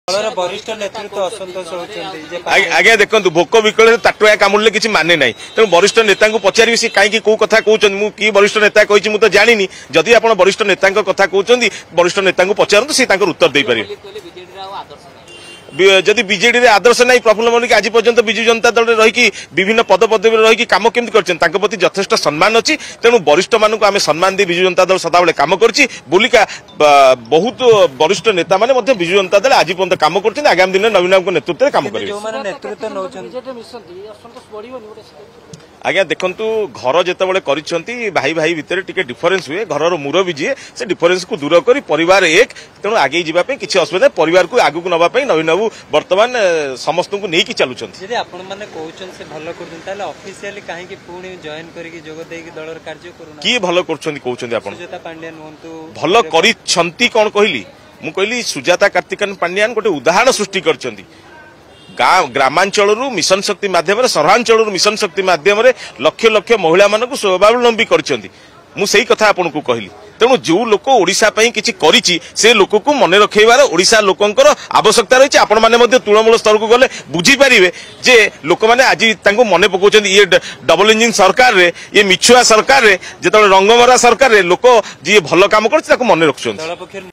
वरिष्ठ नेतृत्व असंतोष होती आज्ञा देखो भोक विकल ताटुआ कामुड़े किसी माने ना तेणु वरिष्ठ नेता पचारि सी कहीं कौ कथा कहते कि वरिष्ठ नेता कही तो जानी जदि आप वरिष्ठ नेता कथा कहते वरिष्ठ नेता पचारत सी उत्तर दे पारे जदि बीजेडी रे आदर्श नहीं प्रफुल्ल मल्लिक आज पर्यंत बिजु जनता दल में रही विभिन्न पद पदवी रही कम केमती कर प्रति यथेष्ट सम्मान अच्छी तेणु वरिष्ठ मानक आम सम्मान दी बिजु जनता दल सदाबले कम करिका बहुत वरिष्ठ नेता माने बिजु जनता दल आज पर्यंत कम कर आगामी दिन नवीन बाबू नेतृत्व कम आज्ञा देखु घर जिते कर भाई भाई भितर टिके डिफरेन्स हुए घर मुरबी जी से डिफरेन्स को दूर कर परिवार एक तेणु आगे जावाई किसी असुविधा परिवार को आगू नापी नवीन बाबू बर्तमान समस्त को नहीं चलुंट किए भल भल कौन कहली मु कहली सुजाता कार्तिकेयन पांड्यान गोटे उदाहरण सृष्टि कर ग्रामांचल मिशन शक्ति माध्यम सहरांचल मिशन शक्ति माध्यम लक्ष लक्ष महिला मानक स्वावलंबी कर कथा आपन को कहली तेणु जो लोक ओडिशा किसी करिछि से लोक को मन रखेबार ओडिशा लोकंकर आवश्यकता रही आपण माने तृणमूल स्तर को गले बुझी पारिबे जे लोक माने आज तांको मने पकाउछन ये डबल इंजिन सरकार रे ये मिछुआ सरकार रे जेतले रंगमरा सरकार रे लोक जी भल काम करछि ताको मने रखछन।